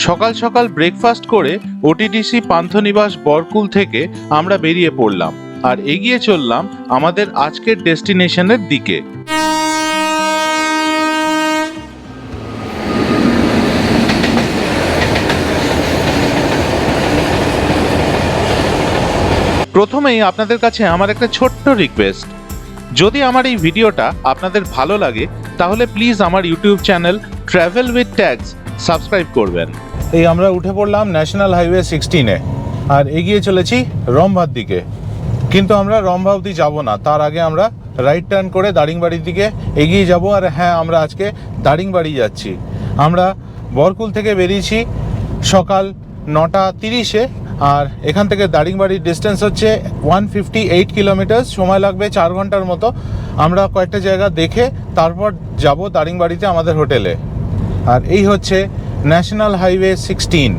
সকাল সকাল ব্রেকফাস্ট করে ওটিডিসি পান্থনিবাস বরকুল থেকে আমরা বেরিয়ে পড়লাম আর এগিয়ে চললাম আমাদের আজকের ডেস্টিনেশনের দিকে। প্রথমেই আপনাদের কাছে আমার একটা ছোট্ট রিকোয়েস্ট, যদি আমার এই ভিডিওটা আপনাদের ভালো লাগে তাহলে প্লিজ আমার YouTube channel travel with tags subscribe করবেন। এই আমরা উঠে পড়লাম ন্যাশনাল হাইওয়ে 16-এ আর এগিয়ে চলেছি রমভার দিকে। কিন্তু আমরা রমভা অবধি যাব না, তার আগে আমরা রাইট টার্ন করে দারিংবাড়ির দিকে এগিয়ে যাব। আর হ্যাঁ, আমরা আজকে দারিংবাড়ি যাচ্ছি। আমরা বরকুল থেকে বেরিয়েছি সকাল 9:30-এ আর এখান থেকে দারিংবাড়ির ডিস্টেন্স হচ্ছে 158 কিলোমিটার। সময় লাগবে 4 ঘন্টার মতো। আমরা কয়েকটা জায়গা দেখে তারপর যাব দারিংবাড়িতে আমাদের হোটেলে। আর এই হচ্ছে ন্যাশনাল হাইওয়ে 16।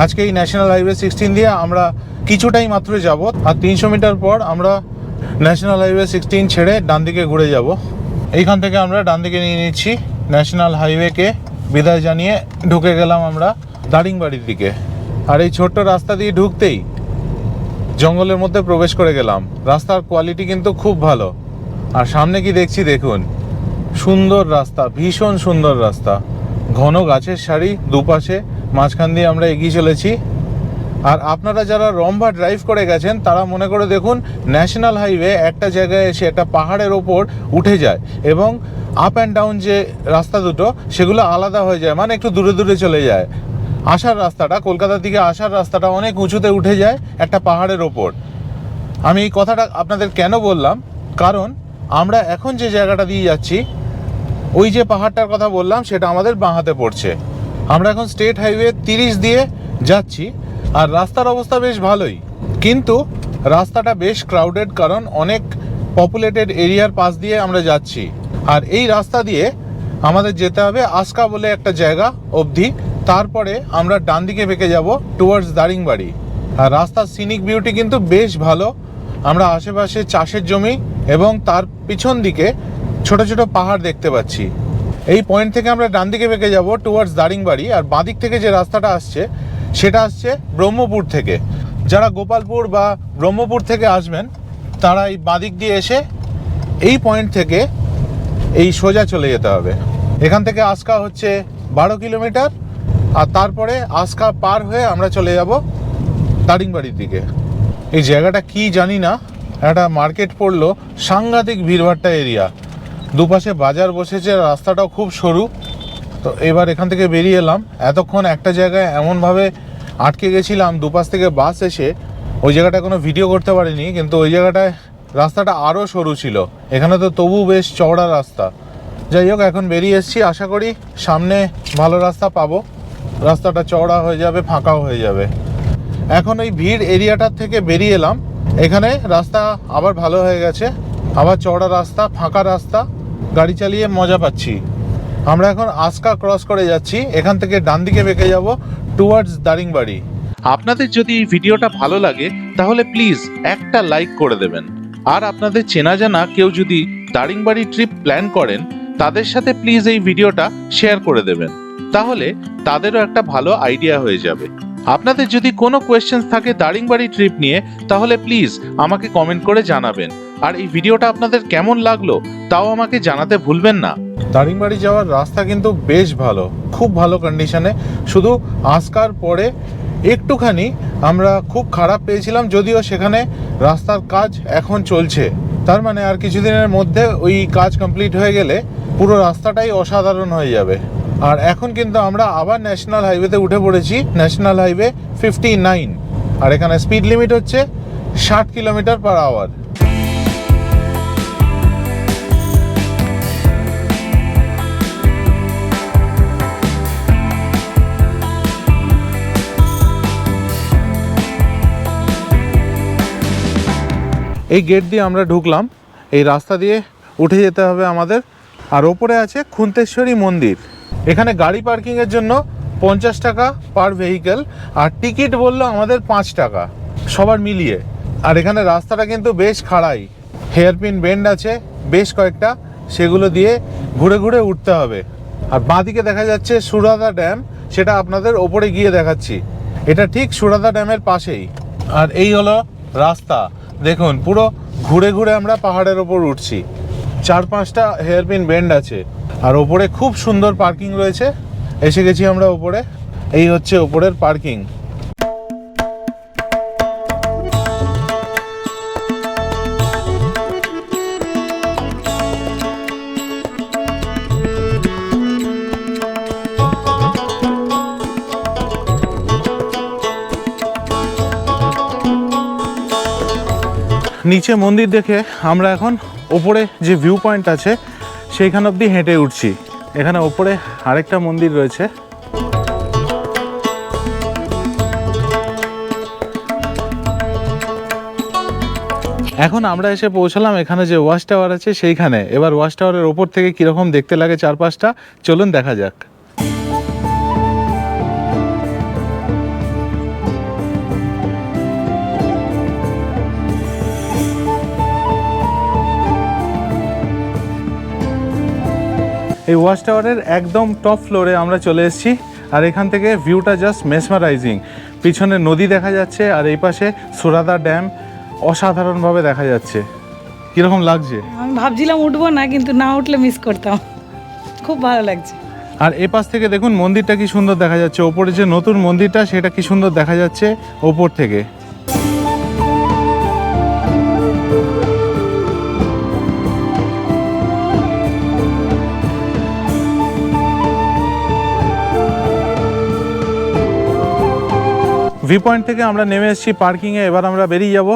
আজকে এই ন্যাশনাল হাইওয়ে 16 দিয়ে আমরা কিছুটাই মাত্র যাব, আর 300 মিটার পর আমরা ন্যাশনাল হাইওয়ে 16 ছেড়ে ডান দিকে ঘুরে যাব। এইখান থেকে আমরা ডান দিকে নিয়ে নিচ্ছি, ন্যাশনাল হাইওয়েকে বিদায় জানিয়ে ঢুকে গেলাম আমরা দারিংবাড়ির দিকে। আর এই ছোট্ট রাস্তা দিয়ে ঢুকতেই জঙ্গলের মধ্যে প্রবেশ করে গেলাম। রাস্তার কোয়ালিটি কিন্তু খুব ভালো। আর সামনে কি দেখছি দেখুন, সুন্দর রাস্তা, ভীষণ সুন্দর রাস্তা, ঘন গাছের সারি দুপাশে, মাঝখান দিয়ে আমরা এগিয়ে চলেছি। আর আপনারা যারা রমভা ড্রাইভ করে গেছেন তারা মনে করে দেখুন, ন্যাশনাল হাইওয়ে একটা জায়গায় এসে একটা পাহাড়ের ওপর উঠে যায় এবং আপ অ্যান্ড ডাউন যে রাস্তা দুটো সেগুলো আলাদা হয়ে যায়, মানে একটু দূরে দূরে চলে যায়। আসার রাস্তাটা, কলকাতা থেকে আসার রাস্তাটা অনেক উঁচুতে উঠে যায় একটা পাহাড়ের ওপর। আমি এই কথাটা আপনাদের কেন বললাম, কারণ আমরা এখন যে জায়গাটা দিয়ে যাচ্ছি, ওই যে পাহাড়টার কথা বললাম সেটা আমাদের বাঁ হাতে পড়ছে। আমরা এখন স্টেট হাইওয়ে 30 দিয়ে যাচ্ছি আর রাস্তার অবস্থা বেশ ভালোই, কিন্তু রাস্তাটা বেশ ক্রাউডেড, কারণ অনেক পপুলেটেড এরিয়ার পাশ দিয়ে আমরা যাচ্ছি। আর এই রাস্তা দিয়ে আমাদের যেতে হবে আসকা বলে একটা জায়গা অবধি, তারপরে আমরা ডান দিকে বেঁকে যাব টুয়ার্ডস দারিংবাড়ি। আর রাস্তার সিনিক বিউটি কিন্তু বেশ ভালো। আমরা আশেপাশে চাষের জমি এবং তার পিছন দিকে ছোট ছোট পাহাড় দেখতে পাচ্ছি। এই পয়েন্ট থেকে আমরা ডান দিকে বেঁকে যাব টুয়ার্ডস দারিংবাড়ি। আর বাঁ দিক থেকে যে রাস্তাটা আসছে সেটা আসছে ব্রহ্মপুর থেকে। যারা গোপালপুর বা ব্রহ্মপুর থেকে আসবেন তারা এই বাঁ দিক দিয়ে এসে এই পয়েন্ট থেকে এই সোজা চলে যেতে হবে। এখান থেকে আসকা হচ্ছে 12 কিলোমিটার, আর তারপরে আসকা পার হয়ে আমরা চলে যাব দারিংবাড়ির দিকে। এই জায়গাটা কি জানি না, একটা মার্কেট পড়লো, সাংঘাতিক ভিড়ভাট্টা এরিয়া, দুপাশে বাজার বসেছে, রাস্তাটাও খুব সরু। তো এবার এখান থেকে বেরিয়ে এলাম। এতক্ষণ একটা জায়গায় এমনভাবে আটকে গেছিলাম, দুপাশ থেকে বাস এসে, ওই জায়গাটা কোনো ভিডিও করতে পারিনি, কিন্তু ওই জায়গাটায় রাস্তাটা আরও সরু ছিল। এখানে তো তবু বেশ চওড়া রাস্তা। যাই হোক, এখন বেরিয়ে এসেছি, আশা করি সামনে ভালো রাস্তা পাবো, রাস্তাটা চওড়া হয়ে যাবে, ফাঁকাও হয়ে যাবে। এখন ওই ভিড় এরিয়াটার থেকে বেরিয়ে এলাম, এখানে রাস্তা আবার ভালো হয়ে গেছে, আবার চওড়া রাস্তা, ফাঁকা রাস্তা, গাড়ি চালিয়ে মজা পাচ্ছি। আমরা এখন আসকা ক্রস করে যাচ্ছি, এখান থেকে ডান দিকে বেঁকে যাব টুয়ার্ডস দারিংবাড়ি। আপনাদের যদি এই ভিডিওটা ভালো লাগে তাহলে প্লিজ একটা লাইক করে দেবেন। আর আপনাদের চেনা জানা কেউ যদি দারিংবাড়ি ট্রিপ প্ল্যান করেন তাদের সাথে প্লিজ এই ভিডিওটা শেয়ার করে দেবেন, তাহলে তাদেরও একটা ভালো আইডিয়া হয়ে যাবে। আপনাদের যদি কোনো কোয়েশ্চেন্স থাকে দারিংবাড়ি ট্রিপ নিয়ে তাহলে প্লিজ আমাকে কমেন্ট করে জানাবেন। আর এই ভিডিওটা আপনাদের কেমন লাগলো তাও আমাকে জানাতে ভুলবেন না। দারিংবাড়ি যাওয়ার রাস্তা কিন্তু বেশ ভালো, খুব ভালো কন্ডিশনে। শুধু আসকার পরে একটুখানি আমরা খুব খারাপ পেয়েছিলাম, যদিও সেখানে রাস্তার কাজ এখন চলছে। তার মানে আর কিছুদিনের মধ্যে ওই কাজ কমপ্লিট হয়ে গেলে পুরো রাস্তাটাই অসাধারণ হয়ে যাবে। আর এখন কিন্তু আমরা আবার ন্যাশনাল হাইওয়েতে উঠে পড়েছি, ন্যাশনাল হাইওয়ে 59। আর এখানে স্পিড লিমিট হচ্ছে 60 কিলোমিটার পার আওয়ার। এই গেট দিয়ে আমরা ঢুকলাম, এই রাস্তা দিয়ে উঠে যেতে হবে আমাদের। আর ওপরে আছে খুন্তেশ্বরী মন্দির। এখানে গাড়ি পার্কিংয়ের জন্য 50 টাকা পার ভেহিকেল, আর টিকিট বললো আমাদের 5 টাকা সবার মিলিয়ে। আর এখানে রাস্তাটা কিন্তু বেশ খাড়াই, হেয়ারপিন বেন্ড আছে বেশ কয়েকটা, সেগুলো দিয়ে ঘুরে ঘুরে উঠতে হবে। আর বাঁদিকে দেখা যাচ্ছে সুরাদা ড্যাম, সেটা আপনাদের ওপরে গিয়ে দেখাচ্ছি। এটা ঠিক সুরাদা ড্যামের পাশেই। আর এই হলো রাস্তা, দেখুন পুরো ঘুরে ঘুরে আমরা পাহাড়ের ওপর উঠছি। 4-5টা হেয়ারপিন বেন্ড আছে আর ওপরে খুব সুন্দর পার্কিং রয়েছে। এসে গেছি আমরা ওপরে, এই হচ্ছে ওপরের পার্কিং। নিচে মন্দির দেখে আমরা এখন ওপরে যে ভিউ পয়েন্ট আছে সেইখান অবধি হেঁটে উঠছি। এখানে ওপরে আরেকটা মন্দির রয়েছে। এখন আমরা এসে পৌঁছালাম এখানে যে ওয়াচ টাওয়ার আছে সেইখানে। এবার ওয়াচ টাওয়ারের ওপর থেকে কীরকম দেখতে লাগে চারপাশটা, চলুন দেখা যাক। এই ওয়াচ টাওয়ারের একদম টপ ফ্লোরে আমরা চলে এসেছি আর এখান থেকে ভিউটা জাস্ট মেসমারাইজিং। পিছনে নদী দেখা যাচ্ছে আর এই পাশে সুরাদা ড্যাম অসাধারণভাবে দেখা যাচ্ছে। কীরকম লাগছে? আমি ভাবছিলাম উঠবো না, কিন্তু না উঠলে মিস করতাম। খুব ভালো লাগছে। আর এ পাশ থেকে দেখুন মন্দিরটা কি সুন্দর দেখা যাচ্ছে। ওপরে যে নতুন মন্দিরটা সেটা কি সুন্দর দেখা যাচ্ছে ওপর থেকে। ভিউ পয়েন্ট থেকে আমরা নেমে এসেছি পার্কিংয়ে। এবার আমরা বেরিয়ে যাব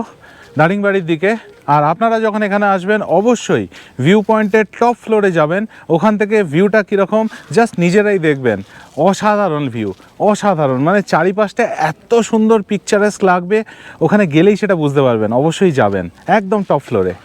দারিংবাড়ির দিকে। আর আপনারা যখন এখানে আসবেন অবশ্যই ভিউ পয়েন্টের টপ ফ্লোরে যাবেন। ওখান থেকে ভিউটা কীরকম জাস্ট নিজেরাই দেখবেন। অসাধারণ ভিউ, অসাধারণ, মানে চারিপাশটা এত সুন্দর পিকচারেস্ক লাগবে, ওখানে গেলেই সেটা বুঝতে পারবেন। অবশ্যই যাবেন একদম টপ ফ্লোরে।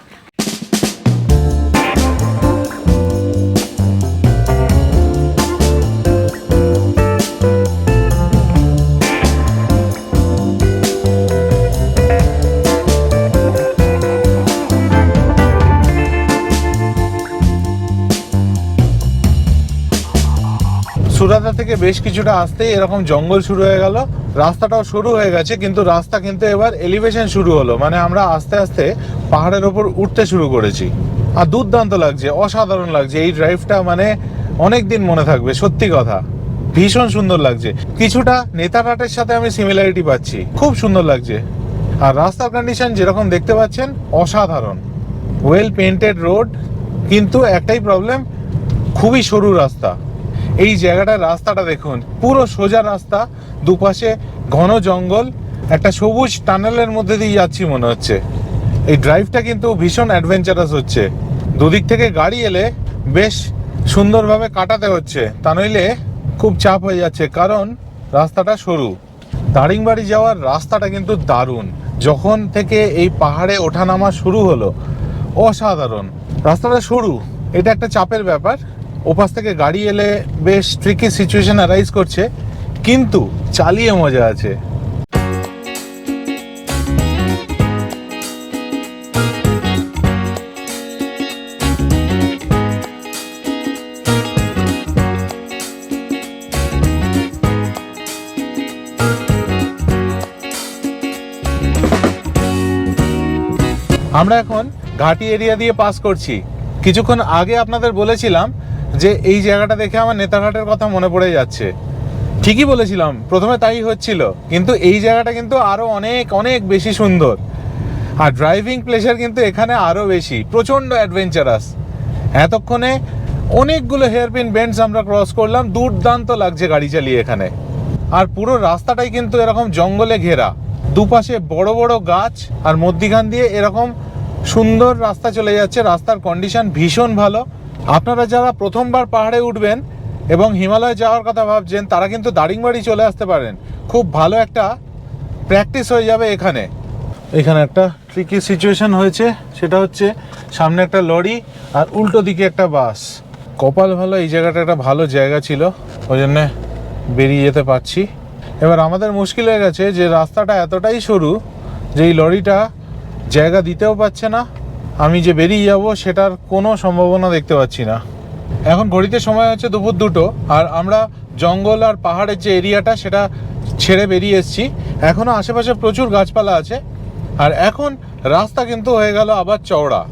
সুরাদা থেকে বেশ কিছুটা আসতেই এরকম জঙ্গল শুরু হয়ে গেল। রাস্তাটাও শুরু হয়ে গেছে, কিন্তু রাস্তা কিন্তু এবার এলিভেশন শুরু হলো, মানে আমরা আস্তে আস্তে পাহাড়ের ওপর উঠতে শুরু করেছি। আর দুর্দান্ত লাগছে, অসাধারণ লাগছে। এই ড্রাইভটা মানে অনেক দিন মনে থাকবে, সত্যি কথা। ভীষণ সুন্দর লাগছে। কিছুটা নেতারহাটের সাথে আমি সিমিলারিটি পাচ্ছি, খুব সুন্দর লাগছে। আর রাস্তার কন্ডিশন যেরকম দেখতে পাচ্ছেন অসাধারণ, ওয়েল পেইন্টেড রোড। কিন্তু একটাই প্রবলেম, খুবই সরু রাস্তা। এই জায়গাটার রাস্তাটা দেখুন, পুরো সোজা রাস্তা, দুপাশে ঘন জঙ্গল, একটা সবুজ টানেলের মধ্যে দিয়ে যাচ্ছি মনে হচ্ছে। এই ড্রাইভটা কিন্তু ভীষণ অ্যাডভেঞ্চারাস হচ্ছে। দুদিক থেকে গাড়ি এলে বেশ সুন্দরভাবে কাটাতে হচ্ছে, তা নইলে খুব চাপ হয়ে যাচ্ছে, কারণ রাস্তাটা সরু। দারিংবাড়ি যাওয়ার রাস্তাটা কিন্তু দারুণ। যখন থেকে এই পাহাড়ে ওঠানামা শুরু হলো অসাধারণ। রাস্তাটা সরু, এটা একটা চাপের ব্যাপার। ওপাশ থেকে গাড়ি এলে বেশ ট্রিকি সিচুয়েশন অ্যারাইজ করছে, কিন্তু চালিয়ে মজা আছে। আমরা এখন ঘাটি এরিয়া দিয়ে পাস করছি। কিছুক্ষণ আগে আপনাদের বলেছিলাম যে এই জায়গাটা দেখে আমার নেতারহাটের কথা মনে পড়ে যাচ্ছে। ঠিকই বলেছিলাম, প্রথমে তাই হচ্ছিল, কিন্তু এই জায়গাটা কিন্তু আরও অনেক অনেক বেশি সুন্দর। আর ড্রাইভিং প্লেজার কিন্তু এখানে আরও বেশি, প্রচণ্ড অ্যাডভেঞ্চারাস। এতক্ষণে অনেকগুলো হেয়ারপিন বেন্ডস আমরা ক্রস করলাম, দুর্দান্ত লাগছে গাড়ি চালিয়ে এখানে। আর পুরো রাস্তাটাই কিন্তু এরকম জঙ্গলে ঘেরা, দুপাশে বড় বড় গাছ, আর মধ্যিখান দিয়ে এরকম সুন্দর রাস্তা চলে যাচ্ছে। রাস্তার কন্ডিশন ভীষণ ভালো। আপনারা যারা প্রথমবার পাহাড়ে উঠবেন এবং হিমালয় যাওয়ার কথা ভাবছেন, তারা কিন্তু দারিংবাড়ি চলে আসতে পারেন। খুব ভালো একটা প্র্যাকটিস হয়ে যাবে এখানে। এখানে একটা ট্রিকি সিচুয়েশন হয়েছে, সেটা হচ্ছে সামনে একটা লরি আর উল্টো দিকে একটা বাস। কপাল ভালো, এই জায়গাটা একটা ভালো জায়গা ছিল, ওই জন্যে বেরিয়ে যেতে পারছি। এবার আমাদের মুশকিল হয়ে গেছে যে রাস্তাটা এতটাই সরু যে এই লরিটা জায়গা দিতেও পারছে না। আমি যে বেরিয়ে যাব সেটার কোনো সম্ভাবনা দেখতে পাচ্ছি না। এখন ঘড়িতে সময় হচ্ছে দুপুর 2টো, আর আমরা জঙ্গল আর পাহাড়ের যে এরিয়াটা সেটা ছেড়ে বেরিয়ে এসেছি। এখনও আশেপাশে প্রচুর গাছপালা আছে, আর এখন রাস্তা কিন্তু হয়ে গেল আবার চওড়া।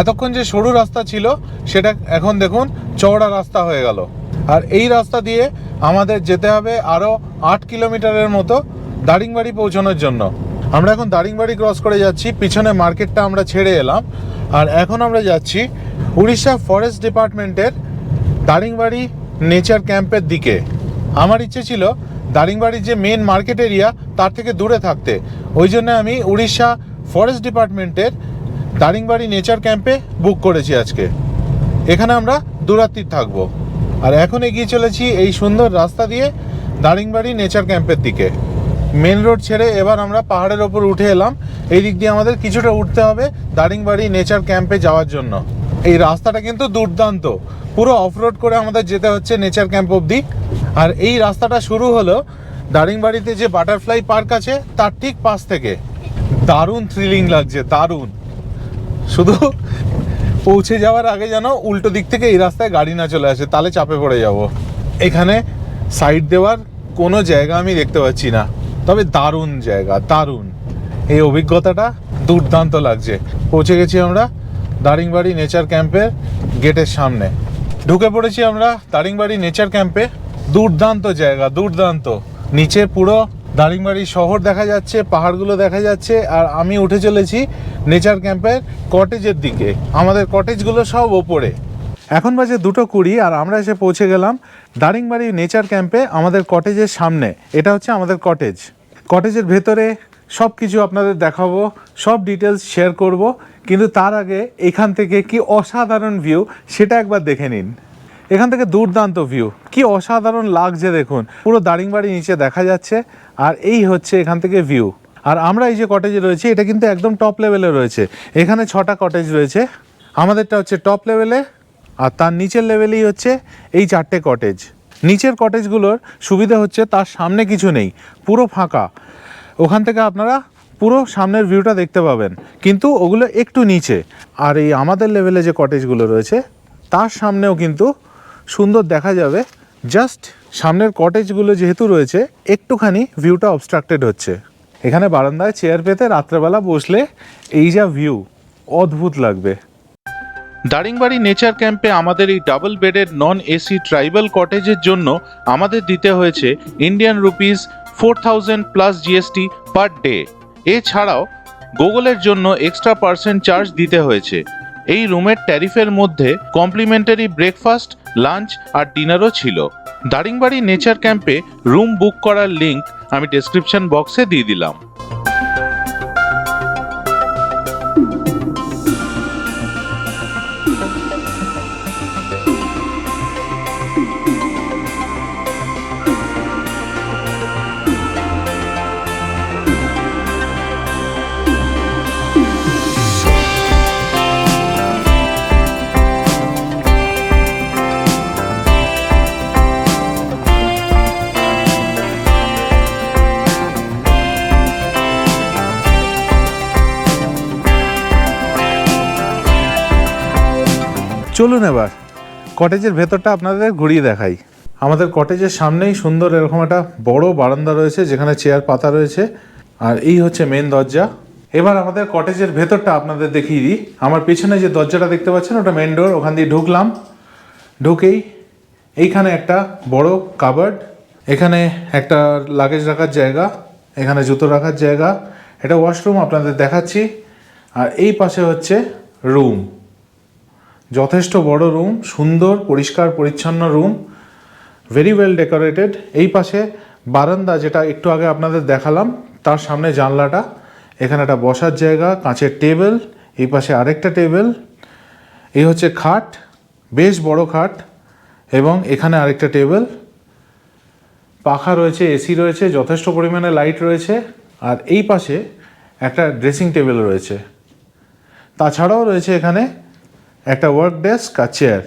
এতক্ষণ যে সরু রাস্তা ছিল সেটা এখন দেখুন চওড়া রাস্তা হয়ে গেল। আর এই রাস্তা দিয়ে আমাদের যেতে হবে আরও 8 কিলোমিটারের মতো দারিংবাড়ি পৌঁছানোর জন্য। আমরা এখন দারিংবাড়ি ক্রস করে যাচ্ছি, পিছনে মার্কেটটা আমরা ছেড়ে এলাম, আর এখন আমরা যাচ্ছি উড়িষ্যা ফরেস্ট ডিপার্টমেন্টের দারিংবাড়ি নেচার ক্যাম্পের দিকে। আমার ইচ্ছে ছিল দারিংবাড়ির যে মেন মার্কেট এরিয়া তার থেকে দূরে থাকতে, ওই জন্য আমি উড়িষ্যা ফরেস্ট ডিপার্টমেন্টের দারিংবাড়ি নেচার ক্যাম্পে বুক করেছি আজকে। এখানে আমরা দুরাত্রি থাকবো। আর এখন এগিয়ে চলেছি এই সুন্দর রাস্তা দিয়ে দারিংবাড়ি নেচার ক্যাম্পের দিকে। মেন রোড ছেড়ে এবার আমরা পাহাড়ের ওপর উঠে এলাম। এই দিক দিয়ে আমাদের কিছুটা উঠতে হবে দারিংবাড়ি নেচার ক্যাম্পে যাওয়ার জন্য। এই রাস্তাটা কিন্তু দুর্দান্ত, পুরো অফরোড করে আমাদের যেতে হচ্ছে নেচার ক্যাম্প অবধি। আর এই রাস্তাটা শুরু হলো দারিংবাড়িতে যে বাটারফ্লাই পার্ক আছে তার ঠিক পাশ থেকে। দারুণ থ্রিলিং লাগছে, দারুণ। শুধু পৌঁছে যাওয়ার আগে যেন উল্টো দিক থেকে এই রাস্তায় গাড়ি না চলে আসে, তাহলে চাপে পড়ে যাব। এখানে সাইড দেওয়ার কোনো জায়গা আমি দেখতে পাচ্ছি না, তবে দারুণ জায়গা, দারুণ। এই অভিজ্ঞতাটা দুর্দান্ত লাগছে। পৌঁছে গেছি আমরা দারিংবাড়ি নেচার ক্যাম্পের গেটের সামনে। ঢুকে পড়েছি আমরা দারিংবাড়ি নেচার ক্যাম্পে। দুর্দান্ত জায়গা, দুর্দান্ত। নিচে পুরো দারিংবাড়ি শহর দেখা যাচ্ছে, পাহাড়গুলো দেখা যাচ্ছে, আর আমি উঠে চলেছি নেচার ক্যাম্পের কটেজের দিকে। আমাদের কটেজগুলো সব ওপরে। এখন বাজে 2:20 আর আমরা এসে পৌঁছে গেলাম দারিংবাড়ি নেচার ক্যাম্পে আমাদের কটেজের সামনে। এটা হচ্ছে আমাদের কটেজ। কটেজের ভেতরে সব কিছু আপনাদের দেখাবো, সব ডিটেলস শেয়ার করব, কিন্তু তার আগে এখান থেকে কি অসাধারণ ভিউ সেটা একবার দেখে নিন। এখান থেকে দুর্দান্ত ভিউ, কি অসাধারণ লাগছে দেখুন, পুরো দারিংবাড়ি নিচে দেখা যাচ্ছে, আর এই হচ্ছে এখান থেকে ভিউ। আর আমরা এই যে কটেজে রয়েছি এটা কিন্তু একদম টপ লেভেলে রয়েছে। এখানে 6টা কটেজ রয়েছে, আমাদেরটা হচ্ছে টপ লেভেলে, আর তার নিচের লেভেলেই হচ্ছে এই 4টে কটেজ। নিচের কটেজগুলোর সুবিধা হচ্ছে তার সামনে কিছু নেই, পুরো ফাঁকা। ওখান থেকে আপনারা পুরো সামনের ভিউটা দেখতে পাবেন, কিন্তু ওগুলো একটু নিচে। আর এই আমাদের লেভেলে যে কটেজগুলো রয়েছে তার সামনেও কিন্তু সুন্দর দেখা যাবে, জাস্ট সামনের কটেজগুলো যেহেতু রয়েছে একটুখানি ভিউটা অবস্ট্রাক্টেড হচ্ছে। এখানে বারান্দায় চেয়ার পেতে রাত্রেবেলা বসলে এই যা ভিউ, অদ্ভুত লাগবে। দারিংবাড়ি নেচার ক্যাম্পে আমাদের এই ডাবল বেডের নন এসি ট্রাইবাল কটেজের জন্য আমাদের দিতে হয়েছে Indian rupees 4000 plus GST per day. এছাড়াও গুগলের জন্য এক্সট্রা পার্সেন্ট চার্জ দিতে হয়েছে। এই রুমের ট্যারিফের মধ্যে কমপ্লিমেন্টারি ব্রেকফাস্ট, লাঞ্চ আর ডিনারও ছিল। দারিংবাড়ি নেচার ক্যাম্পে রুম বুক করার লিংক আমি ডেসক্রিপশন বক্সে দিয়ে দিলাম। চলুন এবার কটেজের ভেতরটা আপনাদের ঘুরিয়ে দেখাই। আমাদের কটেজের সামনেই সুন্দর এরকম একটা বড় বারান্দা রয়েছে যেখানে চেয়ার পাতা রয়েছে, আর এই হচ্ছে মেন দরজা। এবার আমাদের কটেজের ভেতরটা আপনাদের দেখিয়ে দিই। আমার পেছনে যে দরজাটা দেখতে পাচ্ছেন ওটা মেন ডোর, ওখান দিয়ে ঢুকলাম। ঢুকেই এইখানে একটা বড় কাবার্ড, এখানে একটা লাগেজ রাখার জায়গা, এখানে জুতো রাখার জায়গা, এটা ওয়াশরুম আপনাদের দেখাচ্ছি। আর এই পাশে হচ্ছে রুম, যথেষ্ট বড় রুম, সুন্দর পরিষ্কার পরিচ্ছন্ন রুম, ভেরি ওয়েল ডেকোরেটেড। এই পাশে বারান্দা যেটা একটু আগে আপনাদের দেখালাম, তার সামনে জানলাটা, এখানে একটা বসার জায়গা, কাঁচের টেবিল, এই পাশে আরেকটা টেবিল, এই হচ্ছে খাট, বেশ বড় খাট, এবং এখানে আরেকটা টেবিল, পাখা রয়েছে, এসি রয়েছে, যথেষ্ট পরিমাণে লাইট রয়েছে। আর এই পাশে একটা ড্রেসিং টেবিল রয়েছে, তাছাড়াও রয়েছে এখানে একটা ওয়ার্ক ডেস্ক আর চেয়ার।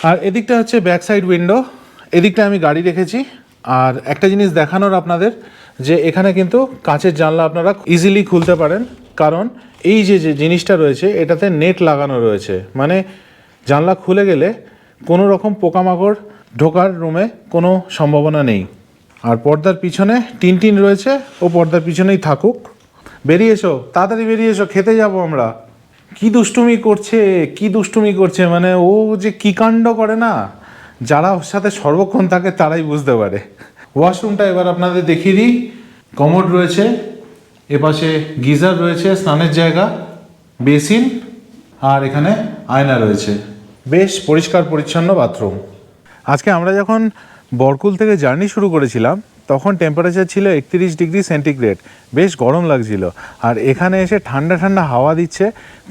আর এদিকটা হচ্ছে ব্যাক সাইড উইন্ডো, এদিকটা আমি গাড়ি রেখেছি। আর একটা জিনিস দেখানোর আপনাদের, যে এখানে কিন্তু কাঁচের জানলা আপনারা ইজিলি খুলতে পারেন, কারণ এই যে জিনিসটা রয়েছে এটাতে নেট লাগানো রয়েছে, মানে জানলা খুলে গেলে কোনো রকম পোকামাকড় ঢোকার রুমে কোনো সম্ভাবনা নেই। আর পর্দার পিছনে টিন রয়েছে, ও পর্দার পিছনেই থাকুক। বেরিয়ে এসো, তাড়াতাড়ি বেরিয়ে এসো, খেতে যাব আমরা। কি দুষ্টুমি করছে মানে ও যে কী কাণ্ড করে না, যারা ওর সাথে সর্বক্ষণ থাকে তারাই বুঝতে পারে। ওয়াশরুমটা এবার আপনাদের দেখিয়ে দিই। কমোড রয়েছে, এপাশে গিজার রয়েছে, স্নানের জায়গা, বেসিন, আর এখানে আয়না রয়েছে। বেশ পরিষ্কার পরিচ্ছন্ন বাথরুম। আজকে আমরা যখন বরকুল থেকে জার্নি শুরু করেছিলাম তখন টেম্পারেচার ছিল 31 ডিগ্রি সেন্টিগ্রেড, বেশ গরম লাগছিল। আর এখানে এসে ঠান্ডা ঠান্ডা হাওয়া দিচ্ছে,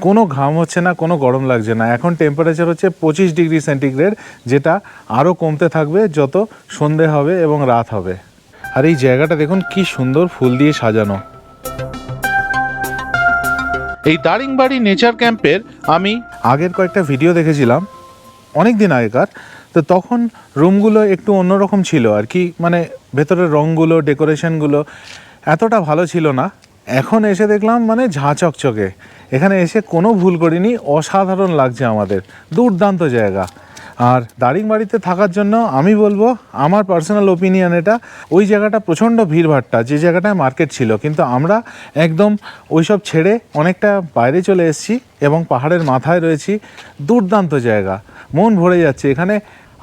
কোনো ঘাম হচ্ছে না, কোনো গরম লাগছে না। এখন টেম্পারেচার হচ্ছে 25 ডিগ্রি সেন্টিগ্রেড, যেটা আরও কমতে থাকবে যত সন্ধে হবে এবং রাত হবে। আর এই জায়গাটা দেখুন কি সুন্দর ফুল দিয়ে সাজানো। এই দারিংবাড়ি নেচার ক্যাম্পের আমি আগের কয়েকটা ভিডিও দেখেছিলাম অনেক দিন আগেকার, তো তখন রুমগুলো একটু অন্যরকম ছিল আর কি, মানে ভেতরের রঙগুলো, ডেকোরেশনগুলো এতটা ভালো ছিল না। এখন এসে দেখলাম মানে ঝাঁ চকচকে। এখানে এসে কোনো ভুল করিনি, অসাধারণ লাগছে আমাদের, দুর্দান্ত জায়গা। আর দারিংবাড়িতে থাকার জন্য আমি বলবো, আমার পার্সোনাল ওপিনিয়ন এটা, ওই জায়গাটা প্রচণ্ড ভিড়ভাট্টা, যে জায়গাটায় মার্কেট ছিল, কিন্তু আমরা একদম ওইসব ছেড়ে অনেকটা বাইরে চলে এসেছি এবং পাহাড়ের মাথায় রয়েছি। দুর্দান্ত জায়গা, মন ভরে যাচ্ছে। এখানে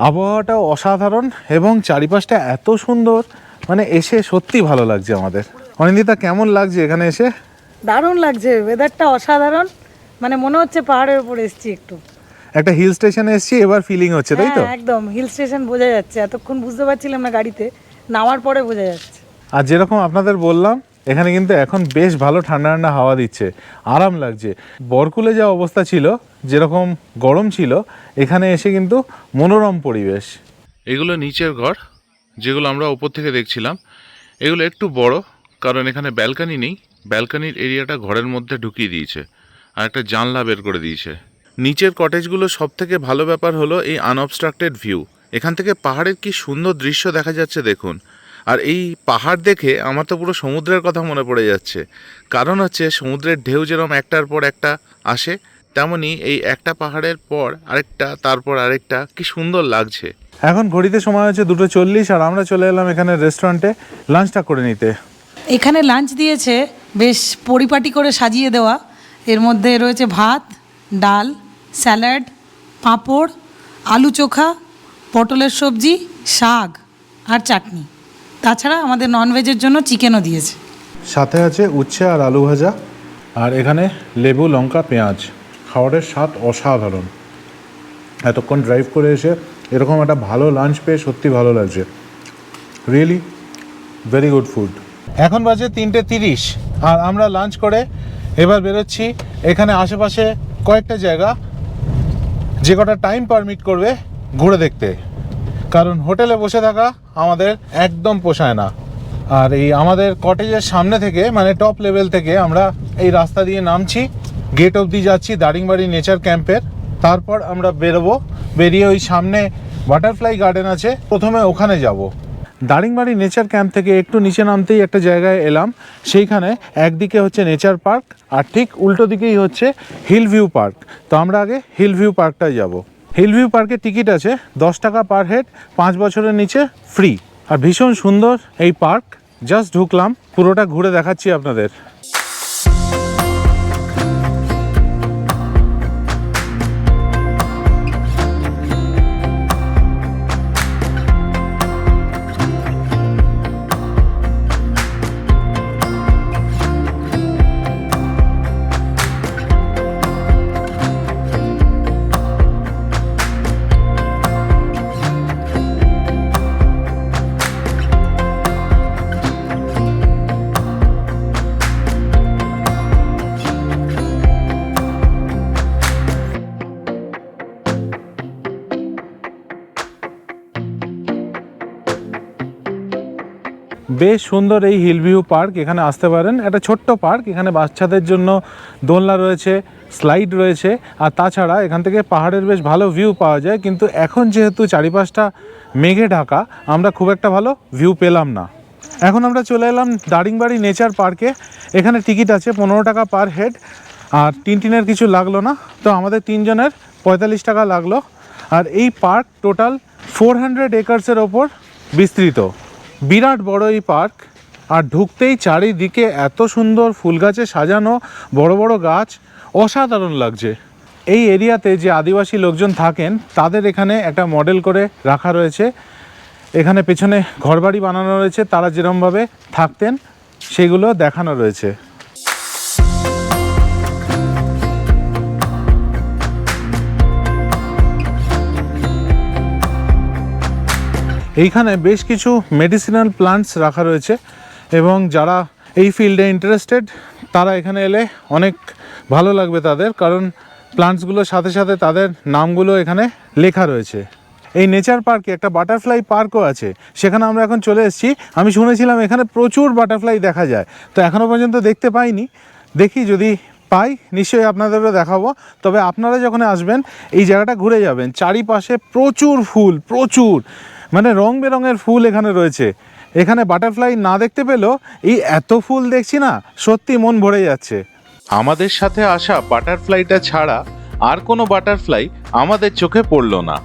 আবহাওয়াটাও অসাধারণ এবং চারিপাশটা এত সুন্দর, মানে এসে সত্যি ভালো লাগছে আমাদের। অনিন্দিতা, কেমন লাগছে এখানে এসে? দারুণ লাগছে, ওয়েদারটা অসাধারণ, মানে মনে হচ্ছে পাহাড়ের উপর এসেছি একটু। একটা হিল স্টেশনে এসেছি, এবার ফিলিং হচ্ছে, তাই তো? হ্যাঁ, একদম হিল স্টেশন বোঝা যাচ্ছে, এতক্ষণ বুঝতে পারছিলাম না, গাড়িতে নামার পরে বোঝা যাচ্ছে। আর যেরকম আপনাদের বললাম, এখানে কিন্তু এখন বেশ ভালো ঠান্ডা ঠান্ডা হাওয়া দিচ্ছে, আরাম লাগছে। বরকুলে যা অবস্থা ছিল, যেরকম গরম ছিল, এখানে এসে কিন্তু মনোরম পরিবেশ। এগুলো নিচের ঘর, যেগুলো আমরা ওপর থেকে দেখছিলাম, এগুলো একটু বড়, কারণ এখানে ব্যালকানি নেই। ব্যালকানির এরিয়াটা ঘরের মধ্যে ঢুকিয়ে দিয়েছে আর একটা জানলা বের করে দিয়েছে। নিচের কটেজগুলো সব থেকে ভালো ব্যাপার হলো এই আনঅবস্ট্রাক্টেড ভিউ। এখান থেকে পাহাড়ের কি সুন্দর দৃশ্য দেখা যাচ্ছে দেখুন। আর এই পাহাড় দেখে আমার তো পুরো সমুদ্রের কথা মনে পড়ে যাচ্ছে, কারণ হচ্ছে সমুদ্রের ঢেউ যেরকম একটার পর একটা আসে, তেমনি এই একটা পাহাড়ের পর আরেকটা, তারপর আরেকটা, কি সুন্দর লাগছে। এখন ঘড়িতে সময় হচ্ছে 2:40, আর আমরা চলে এলাম এখানে রেস্টুরেন্টে লাঞ্চটা করে নিতে। এখানে লাঞ্চ দিয়েছে বেশ পরিপাটি করে সাজিয়ে দেওয়া। এর মধ্যে রয়েছে ভাত, ডাল, স্যালাড, পাঁপড়, আলু চোখা, পটলের সবজি, শাক আর চাটনি। তাছাড়া আমাদের ননভেজের জন্য চিকেনও দিয়েছে। সাথে আছে উচ্ছে আর আলু ভাজা, আর এখানে লেবু, লঙ্কা, পেঁয়াজ। খাবারের স্বাদ অসাধারণ। এতক্ষণ ড্রাইভ করে এসে এরকম একটা ভালো লাঞ্চ পেয়ে সত্যি ভালো লাগছে। Really very good food. এখন বাজে 3:30, আর আমরা লাঞ্চ করে এবার বেরোচ্ছি এখানে আশেপাশে কয়েকটা জায়গা, যে কটা টাইম পারমিট করবে ঘুরে দেখতে, কারণ হোটেলে বসে থাকা আমাদের একদম পোষায় না। আর এই আমাদের কটেজের সামনে থেকে, মানে টপ লেভেল থেকে আমরা এই রাস্তা দিয়ে নামছি, গেট অবধি যাচ্ছি দারিংবাড়ি নেচার ক্যাম্পের। তারপর আমরা বেরোবো, বেরিয়ে ওই সামনে বাটারফ্লাই গার্ডেন আছে, প্রথমে ওখানে যাব। দারিংবাড়ি নেচার ক্যাম্প থেকে একটু নিচে নামতেই একটা জায়গায় এলাম, সেইখানে একদিকে হচ্ছে নেচার পার্ক আর ঠিক উল্টো দিকেই হচ্ছে হিল ভিউ পার্ক। তো আমরা আগে হিল ভিউ পার্কটায় যাব। হিল ভিউ পার্কের টিকিট আছে 10 টাকা পার হেড, 5 বছরের নিচে ফ্রি। আর ভীষণ সুন্দর এই পার্ক, জাস্ট ঢুকলাম, পুরোটা ঘুরে দেখাচ্ছি আপনাদের। বেশ সুন্দর এই হিল ভিউ পার্ক, এখানে আসতে পারেন। একটা ছোট্ট পার্ক, এখানে বাচ্চাদের জন্য দোলনা রয়েছে, স্লাইড রয়েছে, আর তাছাড়া এখান থেকে পাহাড়ের বেশ ভালো ভিউ পাওয়া যায়। কিন্তু এখন যেহেতু চারিপাশটা মেঘে ঢাকা, আমরা খুব একটা ভালো ভিউ পেলাম না। এখন আমরা চলে এলাম দারিংবাড়ি নেচার পার্কে। এখানে টিকিট আছে 15 টাকা পার হেড, আর টিনের কিছু লাগলো না, তো আমাদের 3 জনের 45 টাকা লাগলো। আর এই পার্ক টোটাল 400 একর্সের ওপর বিস্তৃত, বিরাট বড় এই পার্ক। আর ঢুকতেই চারিদিকে এত সুন্দর ফুল গাছে সাজানো, বড় বড় গাছ, অসাধারণ লাগছে। এই এরিয়াতে যে আদিবাসী লোকজন থাকেন তাদের এখানে একটা মডেল করে রাখা রয়েছে। এখানে পেছনে ঘরবাড়ি বানানো রয়েছে, তারা যেরকমভাবে থাকতেন সেগুলো দেখানো রয়েছে। এইখানে বেশ কিছু মেডিসিনাল প্লান্টস রাখা রয়েছে এবং যারা এই ফিল্ডে ইন্টারেস্টেড তারা এখানে এলে অনেক ভালো লাগবে তাদের, কারণ প্লান্টসগুলোর সাথে সাথে তাদের নামগুলো এখানে লেখা রয়েছে। এই নেচার পার্কে একটা বাটারফ্লাই পার্কও আছে, সেখানে আমরা এখন চলে এসেছি। আমি শুনেছিলাম এখানে প্রচুর বাটারফ্লাই দেখা যায়, তো এখনও পর্যন্ত দেখতে পাইনি। দেখি যদি পাই নিশ্চয়ই আপনাদেরও দেখাবো। তবে আপনারা যখন আসবেন এই জায়গাটা ঘুরে যাবেন, চারিপাশে প্রচুর ফুল, প্রচুর মানে রং বেরঙের ফুল এখানে রয়েছে। এখানে বাটারফ্লাই না দেখতে পেলেও এই এত ফুল দেখছি না, সত্যি মন ভরে যাচ্ছে। আমাদের সাথে আসা বাটারফ্লাইটা ছাড়া আর কোনো বাটারফ্লাই আমাদের চোখে পড়ল না।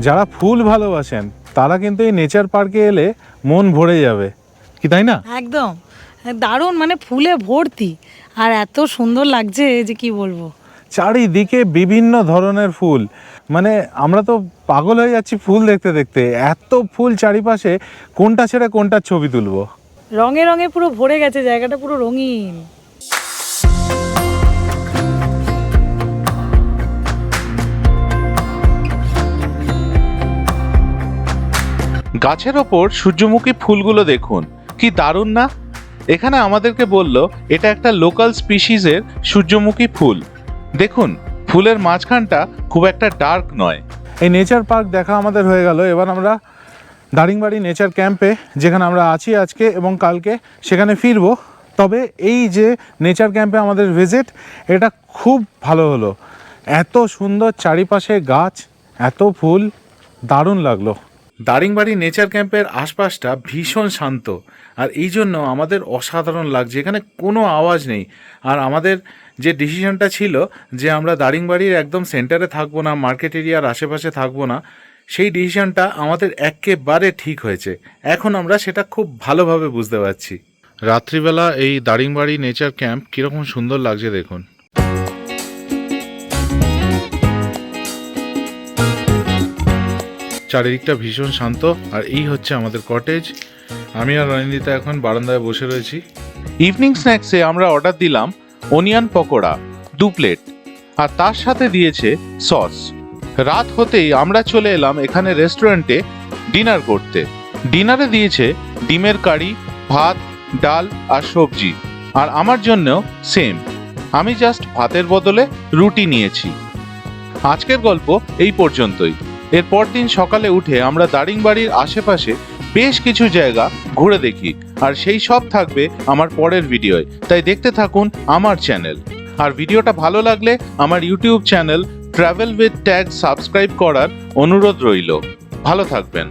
যারা ফুল ভালোবাসেন তারা কিন্তু এই নেচার পার্কে এলে মন ভরে যাবে, কি তাই না? একদম দারুণ, মানে ফুলে ভর্তি আর এত সুন্দর লাগছে যে কি বলবো। চারিদিকে বিভিন্ন ধরনের ফুল, মানে আমরা তো পাগল হয়ে যাচ্ছি ফুল দেখতে দেখতে। এত ফুল চারিপাশে, কোনটা ছেড়ে কোনটার ছবি তুলবো। রঙে রঙে পুরো ভরে গেছে জায়গাটা, পুরো রঙিন। গাছের ওপর সূর্যমুখী ফুলগুলো দেখুন, কি দারুণ না? এখানে আমাদেরকে বলল এটা একটা লোকাল স্পিসিসের সূর্যমুখী ফুল। দেখুন ফুলের মাঝখানটা খুব একটা ডার্ক নয়। এই নেচার পার্ক দেখা আমাদের হয়ে গেল। এবার আমরা দারিংবাড়ি নেচার ক্যাম্পে, যেখানে আমরা আছি আজকে এবং কালকে, সেখানে ফিরবো। তবে এই যে নেচার ক্যাম্পে আমাদের ভিজিট, এটা খুব ভালো হলো। এত সুন্দর চারিপাশে গাছ, এত ফুল, দারুণ লাগলো। দারিংবাড়ি নেচার ক্যাম্পের আশপাশটা ভীষণ শান্ত, আর এই জন্য আমাদের অসাধারণ লাগছে। এখানে কোনো আওয়াজ নেই। আর আমাদের যে ডিসিশনটা ছিল যে আমরা দারিংবাড়ির একদম সেন্টারে থাকবো না, মার্কেট এরিয়ার আশেপাশে থাকবো না, সেই ডিসিশনটা আমাদের একেবারে ঠিক হয়েছে। এখন আমরা সেটা খুব ভালোভাবে বুঝতে পারছি। রাত্রিবেলা এই দারিংবাড়ি নেচার ক্যাম্প কীরকম সুন্দর লাগছে দেখুন। চারিদিকটা ভীষণ শান্ত। আর এই হচ্ছে আমাদের কটেজ। আমি আর রনিন্দিতা এখন বারান্দায় বসে রয়েছি। ইভিনিং স্ন্যাক্সে আমরা অর্ডার দিলাম অনিয়ন পকোড়া 2 প্লেট, আর তার সাথে দিয়েছে সস। রাত হতেই আমরা চলে এলাম এখানে রেস্টুরেন্টে ডিনার করতে। ডিনারে দিয়েছে ডিমের কারি, ভাত, ডাল আর সবজি। আর আমার জন্য সেম, আমি জাস্ট ভাতের বদলে রুটি নিয়েছি। আজকের গল্প এই পর্যন্তই। এরপর দিন সকালে উঠে আমরা দারিংবাড়ির আশেপাশে বেশ কিছু জায়গা ঘুরে দেখি, আর সেই সব থাকবে আমার পরের ভিডিওয়। তাই দেখতে থাকুন আমার চ্যানেল। আর ভিডিওটা ভালো লাগলে আমার YouTube channel travel with tag subscribe করার অনুরোধ রইল। ভালো থাকবেন।